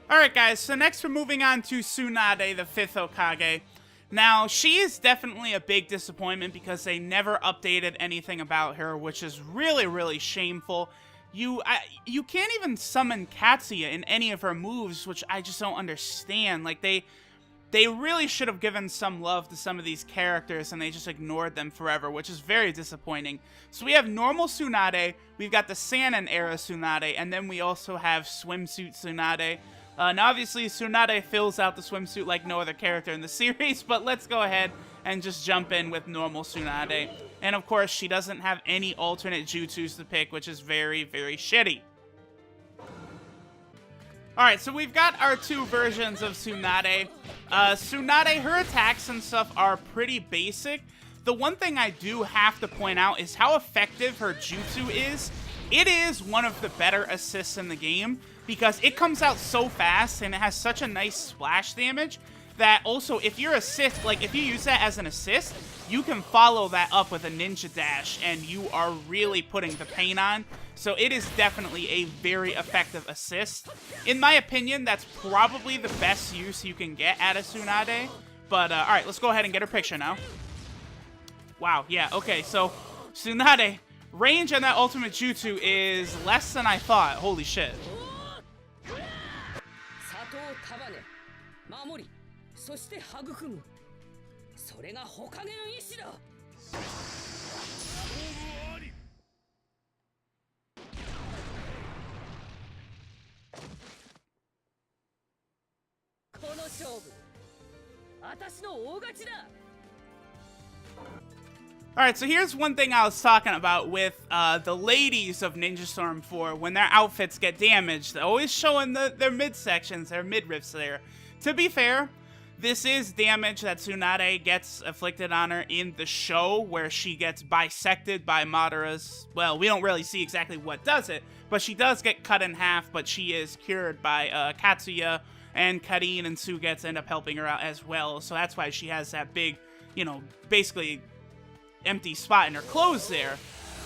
Alright guys, so next we're moving on to Tsunade, the 5th Hokage. Now, she is definitely a big disappointment because they never updated anything about her, which is really, really shameful. You can't even summon Katsuya in any of her moves, which I just don't understand. Like, they really should have given some love to some of these characters, and they just ignored them forever, which is very disappointing. So we have normal Tsunade, we've got the Sannin era Tsunade, and then we also have swimsuit Tsunade. Now, obviously, Tsunade fills out the swimsuit like no other character in the series, but let's go ahead and just jump in with normal Tsunade. And, of course, she doesn't have any alternate jutsus to pick, which is very, very shitty. Alright, so we've got our two versions of Tsunade. Tsunade, her attacks and stuff are pretty basic. The one thing I do have to point out is how effective her jutsu is. It is one of the better assists in the game, because it comes out so fast and it has such a nice splash damage that also if your assist, like if you use that as an assist, you can follow that up with a ninja dash and you are really putting the pain on. So it is definitely a very effective assist. In my opinion, that's probably the best use you can get out of Tsunade. But alright, let's go ahead and get her picture now. Wow, yeah, okay, so Tsunade, range on that ultimate jutsu is less than I thought. Holy shit. Alright, so here's one thing I was talking about with the ladies of Ninja Storm 4. When their outfits get damaged, they're always showing their midsections, their midriffs there. To be fair, this is damage that Tsunade gets afflicted on her in the show, where she gets bisected by Madara's... Well, we don't really see exactly what does it, but she does get cut in half, but she is cured by Katsuya, and Karin and Sugetsu end up helping her out as well. So that's why she has that big, you know, basically empty spot in her clothes there.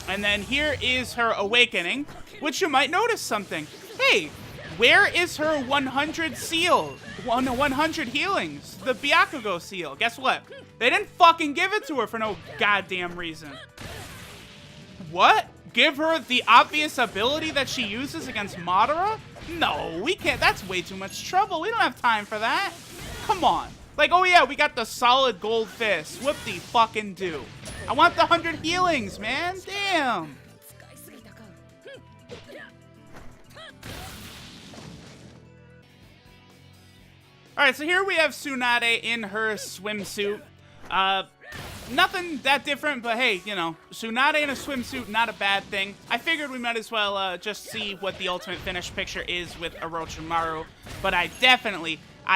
And then here is her awakening, which you might notice something. Hey, where is her 100 seal? 100 healings. The Byakugo seal. Guess what? They didn't fucking give it to her for no goddamn reason. What? Give her the obvious ability that she uses against Madara? No, we can't. That's way too much trouble. We don't have time for that. Come on. Like, oh yeah, we got the solid gold fist. Whoop-de-fucking do. I want the 100 healings, man. Damn. Alright, so here we have Tsunade in her swimsuit. Nothing that different, but hey, you know, Tsunade in a swimsuit, not a bad thing. I figured we might as well just see what the ultimate finish picture is with Orochimaru. But I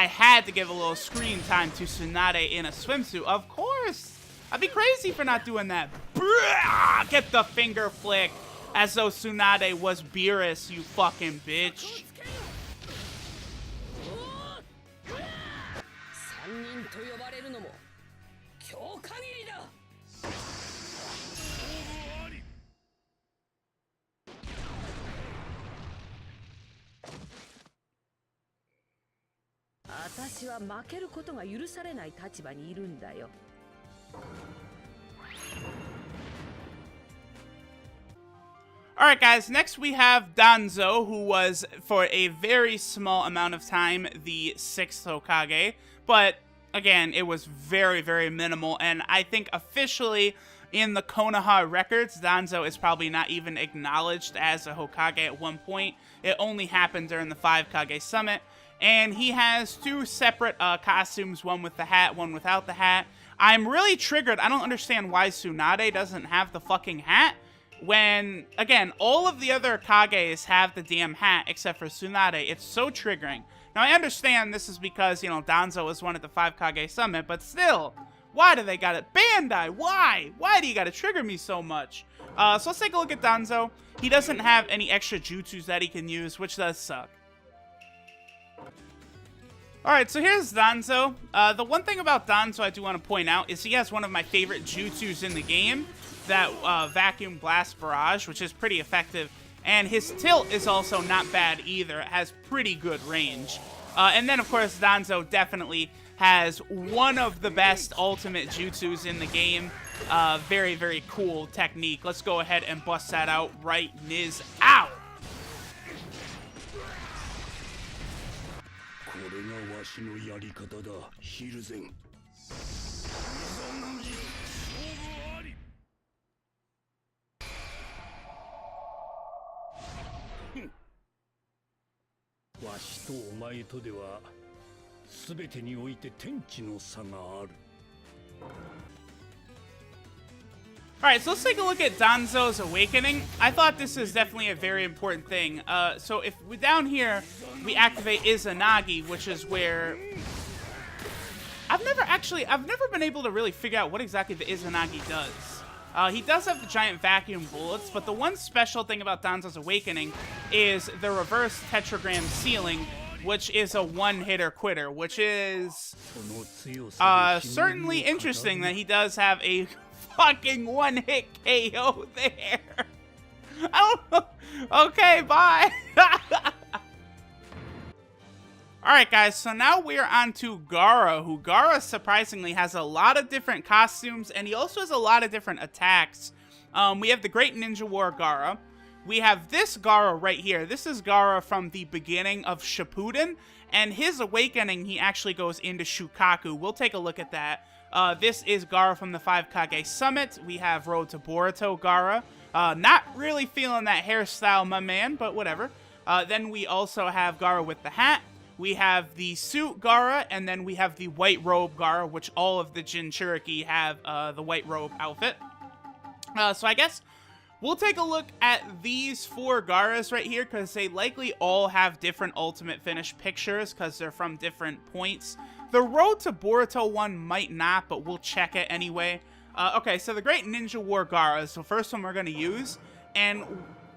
had to give a little screen time to Tsunade in a swimsuit. Of course! I'd be crazy for not doing that. Brrrah! Get the finger flick. As though Tsunade was Beerus, you fucking bitch. Alright guys, next we have Danzo, who was, for a very small amount of time, the 6th Hokage. But, again, it was very, very minimal, and I think officially in the Konoha records, Danzo is probably not even acknowledged as a Hokage at one point. It only happened during the 5 Kage Summit. And he has 2 separate costumes, one with the hat, one without the hat. I'm really triggered. I don't understand why Tsunade doesn't have the fucking hat. When, again, all of the other Kages have the damn hat except for Tsunade. It's so triggering. Now, I understand this is because, you know, Danzo was one at the 5 Kage Summit, but still, why do they got it? Bandai, why? Why do you gotta trigger me so much? So let's take a look at Danzo. He doesn't have any extra jutsus that he can use, which does suck. Alright, so here's Danzo. The one thing about Danzo I do want to point out is he has one of my favorite jutsus in the game, that Vacuum Blast Barrage, which is pretty effective And his tilt is also not bad either. It has pretty good range. And then, of course, Danzo definitely has one of the best ultimate jutsus in the game. Very, very cool technique. Let's go ahead and bust that out right niz out. Alright, so let's take a look at Danzo's Awakening. I thought this is definitely a very important thing. So if we down here, we activate Izanagi, which is where... I've never been able to really figure out what exactly the Izanagi does. He does have the giant vacuum bullets, but the one special thing about Danzo's Awakening is the reverse tetragram ceiling, which is a one-hitter quitter, which is certainly interesting that he does have a fucking one-hit KO there. I don't know. Okay, bye. Alright guys, so now we're on to Gaara, who Gaara surprisingly has a lot of different costumes, and he also has a lot of different attacks. We have the Great Ninja War Gaara. We have this Gaara right here. This is Gaara from the beginning of Shippuden, and his awakening, he actually goes into Shukaku. We'll take a look at that. This is Gaara from the 5 Kage Summit. We have Road to Boruto Gaara. Not really feeling that hairstyle, my man, but whatever. Then we also have Gaara with the hat. We have the suit Gaara, and then we have the white robe Gaara, which all of the Jinchuriki have the white robe outfit. So I guess we'll take a look at these 4 Gaaras right here, because they likely all have different ultimate finish pictures, because they're from different points. The Road to Boruto one might not, but we'll check it anyway. Okay, so the Great Ninja War Gaara is the first one we're going to use, and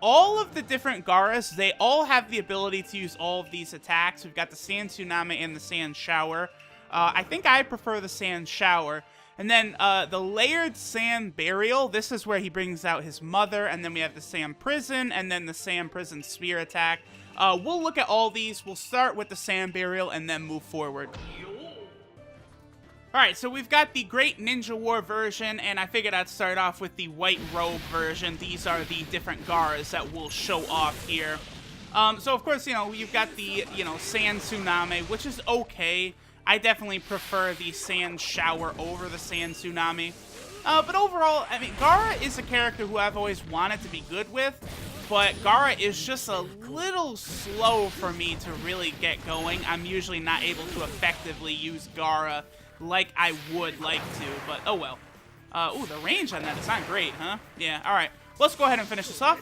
all of the different Gaaras, they all have the ability to use all of these attacks. We've got the Sand Tsunade and the Sand Shower. I think I prefer the Sand Shower. And then the Layered Sand Burial, this is where he brings out his mother. And then we have the Sand Prison, and then the Sand Prison Spear attack. We'll look at all these. We'll start with the Sand Burial and then move forward. Alright, so we've got the Great Ninja War version, and I figured I'd start off with the White Robe version. These are the different Gaaras that we'll show off here. So, of course, you've got the, Sand Tsunade, which is okay. I definitely prefer the Sand Shower over the Sand Tsunade. But overall, I mean, Gaara is a character who I've always wanted to be good with, but Gaara is just a little slow for me to really get going. I'm usually not able to effectively use Gaara like I would like to, but oh well. Ooh, the range on that is not great, huh? Yeah, alright. Let's go ahead and finish this off.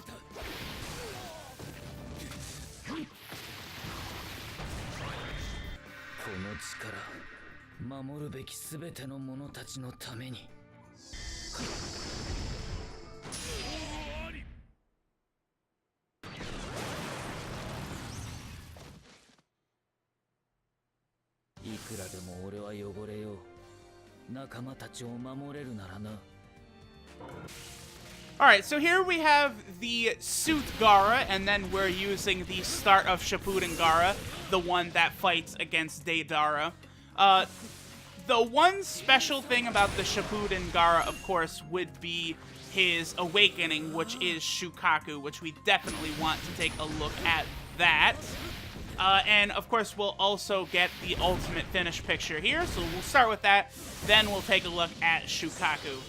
Alright, so here we have the Suit Gaara, and then we're using the Start of Shippuden Gaara, the one that fights against Deidara. The one special thing about the Shippuden Gaara, of course, would be his awakening, which is Shukaku, which we definitely want to take a look at that. And, of course, we'll also get the ultimate finish picture here, so we'll start with that, then we'll take a look at Shukaku.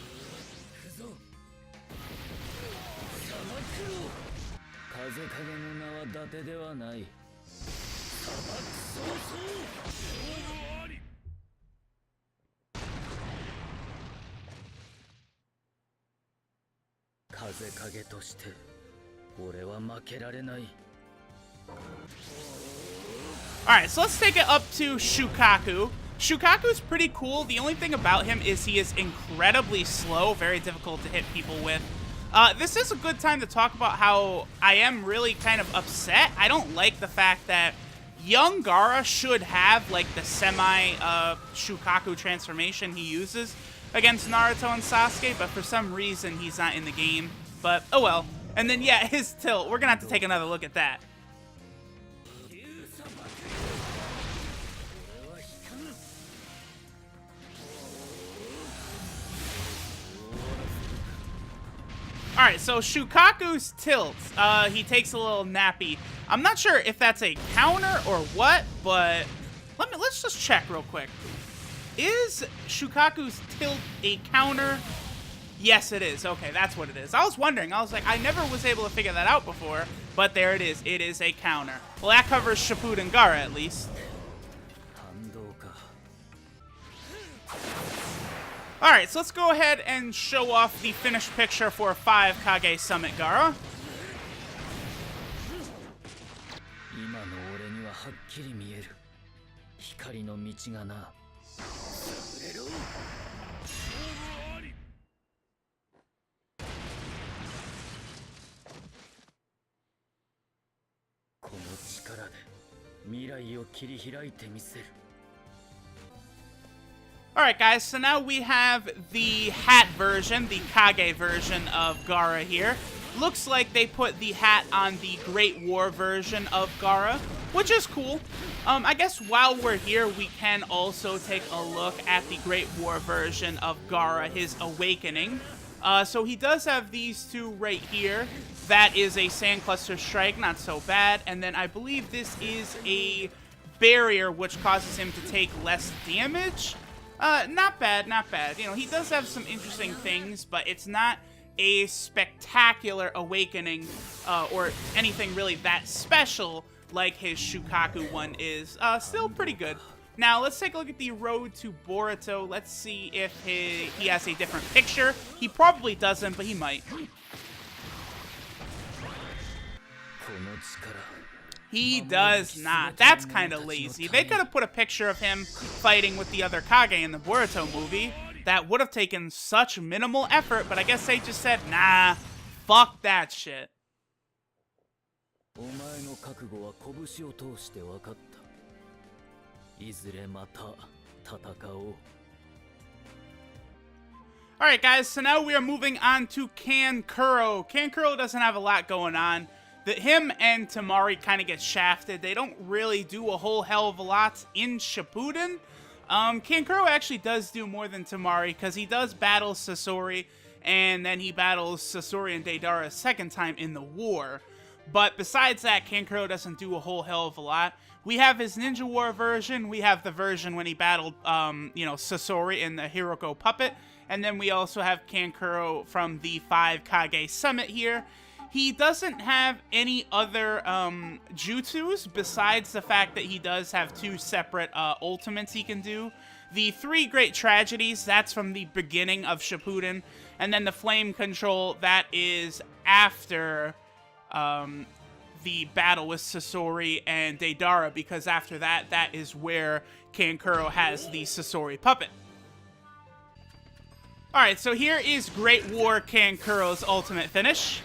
Alright, so let's take it up to Shukaku. Shukaku's pretty cool. The only thing about him is he is incredibly slow, very difficult to hit people with. This is a good time to talk about how I am really kind of upset. I don't like the fact that young Gaara should have, like, the semi-Shukaku transformation he uses against Naruto and Sasuke, but for some reason he's not in the game. But, oh well. And then, yeah, his tilt. We're gonna have to take another look at that. Alright, so Shukaku's tilt, he takes a little nappy. I'm not sure if that's a counter or what, but let's just check real quick. Is Shukaku's tilt a counter? Yes, it is. Okay, that's what it is. I was wondering. I was like, I never was able to figure that out before, but there it is. It is a counter. Well, that covers Shippuden Gaara, at least. Alright, so let's go ahead and show off the finished picture for 5 Kage Summit Gaara. Alright guys, so now we have the hat version, the Kage version of Gaara here. Looks like they put the hat on the Great War version of Gaara, which is cool. I guess while we're here, we can also take a look at the Great War version of Gaara, his awakening. So he does have these two right here. That is a Sand Cluster Strike, not so bad. And then I believe this is a barrier, which causes him to take less damage. Not bad, not bad. You know, he does have some interesting things, but it's not a spectacular awakening, or anything really that special like his Shukaku one is. Still pretty good. Now, let's take a look at the road to Boruto. Let's see if he has a different picture. He probably doesn't, but he might. He does not. That's kind of lazy. They could have put a picture of him fighting with the other Kage in the Boruto movie. That would have taken such minimal effort, but I guess they just said, nah, fuck that shit. Alright guys, so now we are moving on to Kankuro. Kankuro doesn't have a lot going on. Him and Temari kind of get shafted. They don't really do a whole hell of a lot in Shippuden. Kankuro actually does do more than Temari, because he does battle Sasori, and then he battles Sasori and Deidara a second time in the war. But besides that, Kankuro doesn't do a whole hell of a lot. We have his Ninja War version. We have the version when he battled, Sasori in the Hiroko puppet. And then we also have Kankuro from the 5 Kage Summit here. He doesn't have any other jutsus besides the fact that he does have 2 separate ultimates he can do. The 3 Great Tragedies, that's from the beginning of Shippuden. And then the Flame Control, that is after the battle with Sasori and Deidara, because after that, that is where Kankuro has the Sasori puppet. Alright, so here is Great War Kankuro's ultimate finish.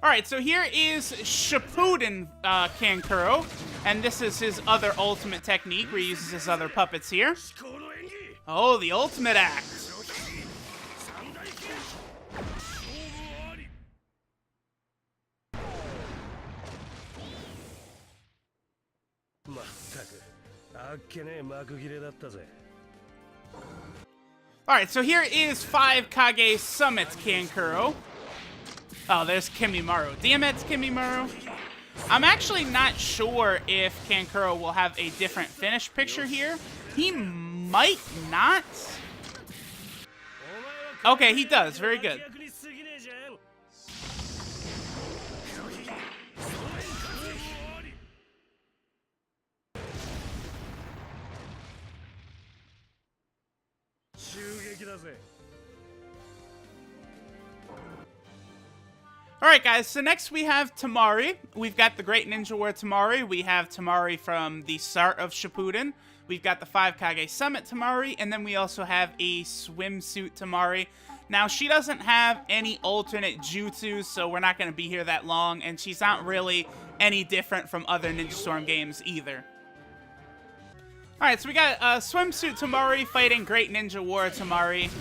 Alright, so here is Shippuden Kankuro, and this is his other ultimate technique where he uses his other puppets here. Oh, the ultimate act. Alright, so here is 5 Kage Summit Kankuro. Oh, there's Kimimaro. Damn it, Kimimaro. I'm actually not sure if Kankuro will have a different finish picture here. He might not. Okay, he does. Very good. Alright guys, so next we have Temari. We've got the Great Ninja War Temari. We have Temari from the start of Shippuden. We've got the 5 Kage Summit Temari. And then we also have a swimsuit Temari. Now, she doesn't have any alternate jutsus, so we're not going to be here that long. And she's not really any different from other Ninja Storm games either. Alright, so we got swimsuit Temari fighting Great Ninja War Temari.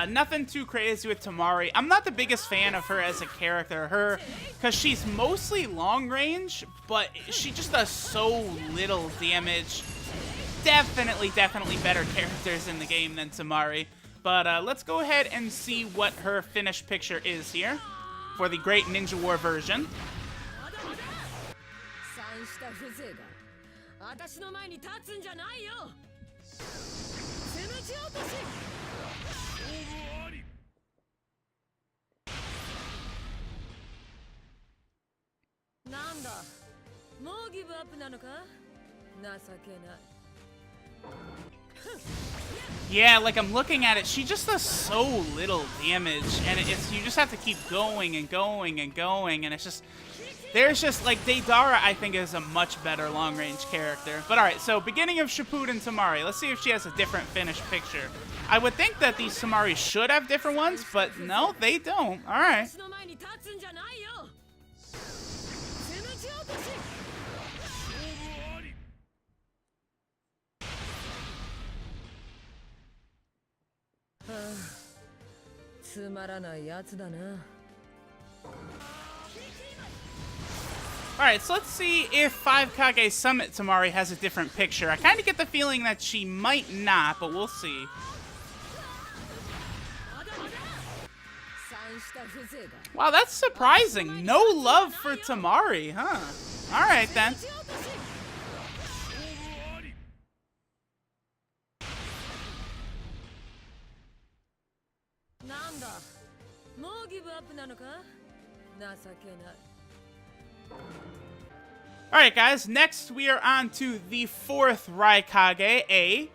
Nothing too crazy with Temari. I'm not the biggest fan of her as a character. Because she's mostly long range, but she just does so little damage. Definitely better characters in the game than Temari. But let's go ahead and see what her finished picture is here for the Great Ninja War version. Yeah, like I'm looking at it, she just does so little damage, and it's you just have to keep going and going and going, and it's just there's just like Deidara I think is a much better long range character. But alright, so beginning of Shippuden Temari, let's see if she has a different finished picture. I would think that these Temari should have different ones, but no, they don't. Alright. Alright, so let's see if 5 Kage Summit Temari has a different picture. I kind of get the feeling that she might not, but we'll see. Wow, that's surprising. No love for Temari, huh? Alright then. Alright guys, next we are on to the 4th Raikage, A.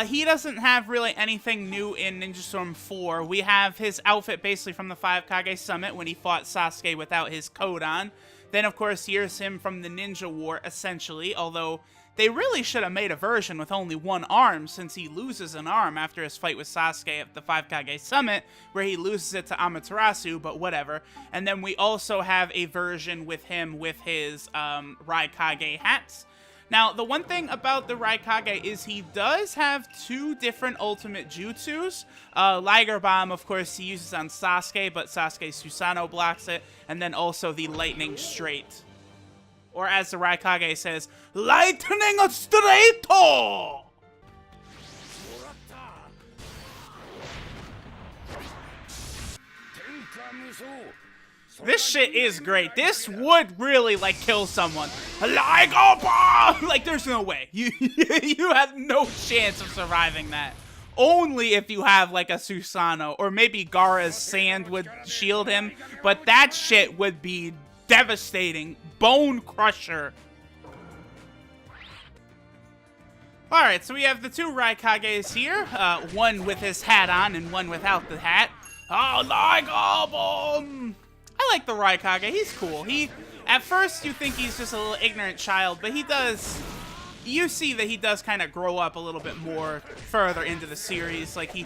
He doesn't have really anything new in Ninja Storm 4. We have his outfit basically from the 5 Kage Summit when he fought Sasuke without his coat on. Then of course here's him from the Ninja War essentially, although they really should have made a version with only one arm since he loses an arm after his fight with Sasuke at the 5 Kage Summit where he loses it to Amaterasu, but whatever. And then we also have a version with him with his Raikage hats. Now, the one thing about the Raikage is he does have 2 different ultimate jutsus. Liger Bomb, of course, he uses on Sasuke, but Sasuke Susanoo blocks it. And then also the Lightning Straight. Or as the Raikage says, Lightning Straight! This shit is great. This would really, like, kill someone. Like, there's no way. You have no chance of surviving that. Only if you have, like, a Susanoo. Or maybe Gaara's sand would shield him. But that shit would be devastating. Bone crusher. Alright, so we have the 2 Raikages here. One with his hat on and one without the hat. Oh, I like the Raikage. He's cool. At first, you think he's just a little ignorant child, but he does... You see that he does kind of grow up a little bit more further into the series. Like, he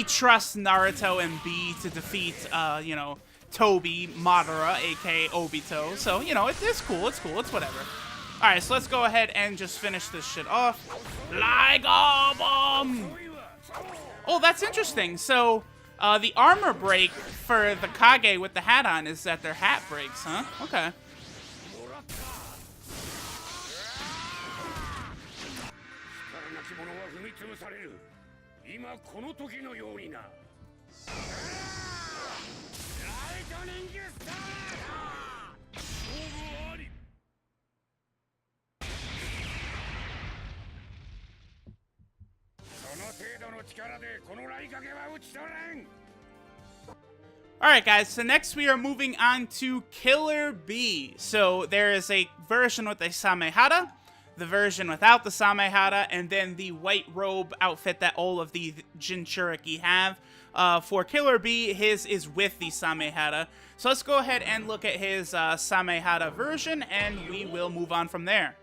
trusts Naruto and B to defeat, you know, Tobi Madara, aka Obito. So, you know, it's cool. It's cool. It's whatever. Alright, so let's go ahead and just finish this shit off. Oh, that's interesting. So... the armor break for the Kage with the hat on is that their hat breaks, huh? Okay. Alright guys, so next we are moving on to Killer B. So there is a version with a Samehara, the version without the Samehara, and then the white robe outfit that all of the Jinchuriki have. For Killer Bee, his is with the Samehada. So let's go ahead and look at his Samehada version, and we will move on from there.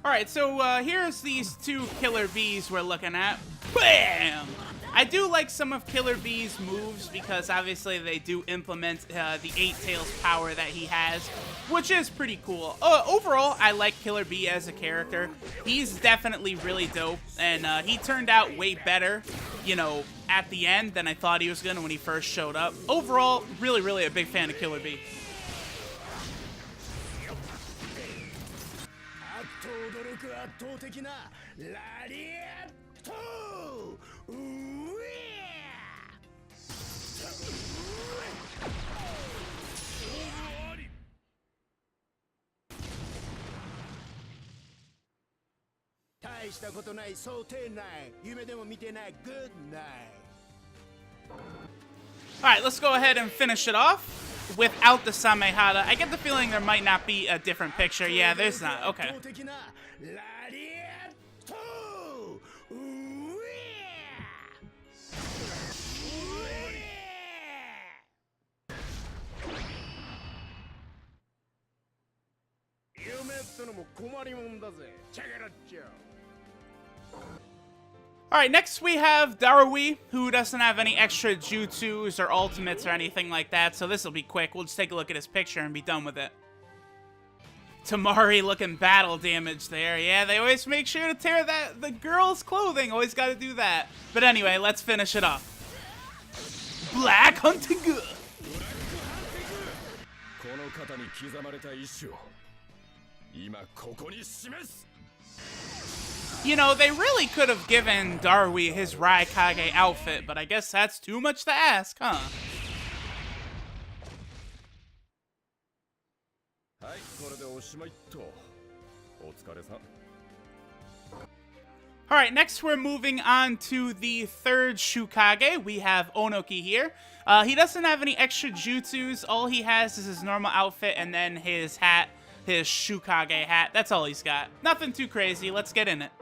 Alright, so here's these two Killer Bees we're looking at. BAM! I do like some of Killer Bee's moves because obviously they do implement the 8 Tails power that he has, which is pretty cool. Overall, I like Killer Bee as a character. He's definitely really dope, and he turned out way better, you know, at the end than I thought he was gonna when he first showed up. Overall, really, really a big fan of Killer Bee. Alright, let's go ahead and finish it off without the Samehada. I get the feeling there might not be a different picture. Yeah, there's not. Okay. Alright, next we have Darui, who doesn't have any extra jutsus or ultimates or anything like that, so this will be quick. We'll just take a look at his picture and be done with it. Tamari looking battle damage there. Yeah, they always make sure to tear the girl's clothing. Always gotta do that. But anyway, let's finish it off. Black Hunting Good. You know, they really could have given Darui his Raikage outfit, but I guess that's too much to ask, huh? Alright, next we're moving on to the third Shukage. We have Onoki here. He doesn't have any extra jutsus. All he has is his normal outfit and then his hat, his Shukage hat. That's all he's got. Nothing too crazy. Let's get in it.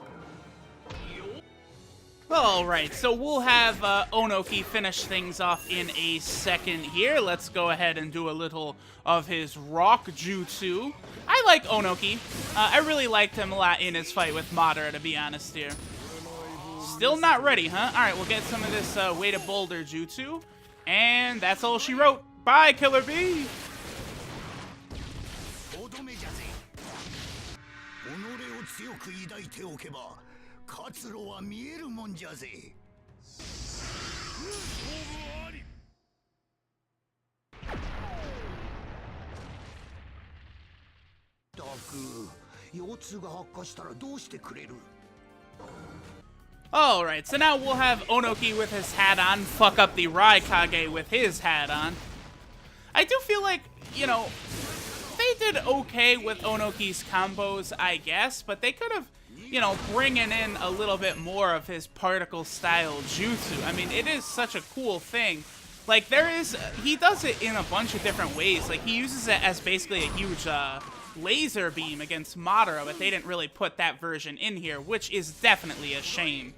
Alright, so we'll have Onoki finish things off in a second here. Let's go ahead and do a little of his rock jutsu. I like Onoki. I really liked him a lot in his fight with Madara, to be honest here. Still not ready, huh? Alright, we'll get some of this weighted boulder jutsu. And that's all she wrote. Bye, Killer Bee! Alright, so now we'll have Onoki with his hat on, fuck up the Raikage with his hat on. I do feel like, you know, they did okay with Onoki's combos, I guess, but they could have, you know, bringing in a little bit more of his particle-style jutsu. I mean, it is such a cool thing. Like, he does it in a bunch of different ways. Like, he uses it as basically a huge laser beam against Madara, but they didn't really put that version in here, which is definitely a shame.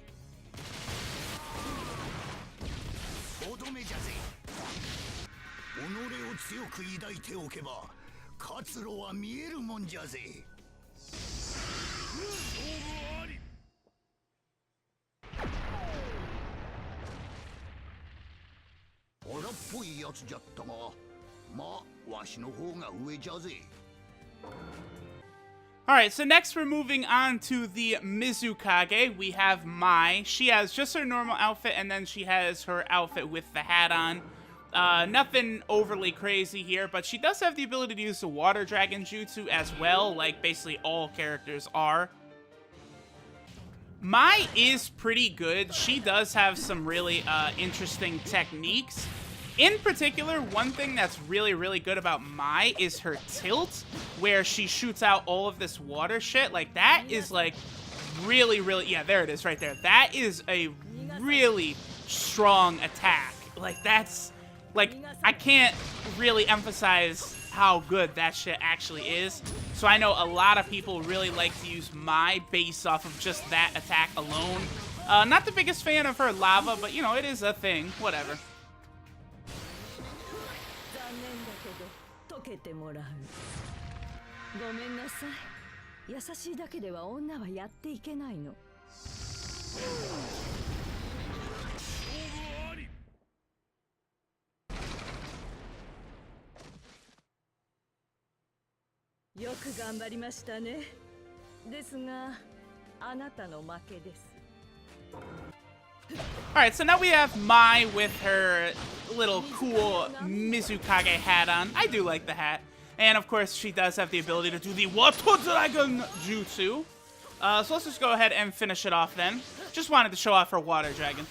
Alright, so next we're moving on to the Mizukage. We have Mai. She has just her normal outfit, and then she has her outfit with the hat on. Nothing overly crazy here, but she does have the ability to use the Water Dragon Jutsu as well, like basically all characters are. Mai is pretty good. She does have some really interesting techniques. In particular, one thing that's really, really good about Mai is her tilt, where she shoots out all of this water shit. Like, that is, like, really, really... Yeah, there it is right there. That is a really strong attack. Like, that's... Like, I can't really emphasize how good that shit actually is. So I know a lot of people really like to use Mai based off of just that attack alone. Not the biggest fan of her lava, but you know, it is a thing. Whatever. Alright, so now we have Mai with her little cool Mizukage hat on. I do like the hat. And of course, she does have the ability to do the Water Dragon Jutsu. So let's just go ahead and finish it off then. Just wanted to show off her Water Dragon.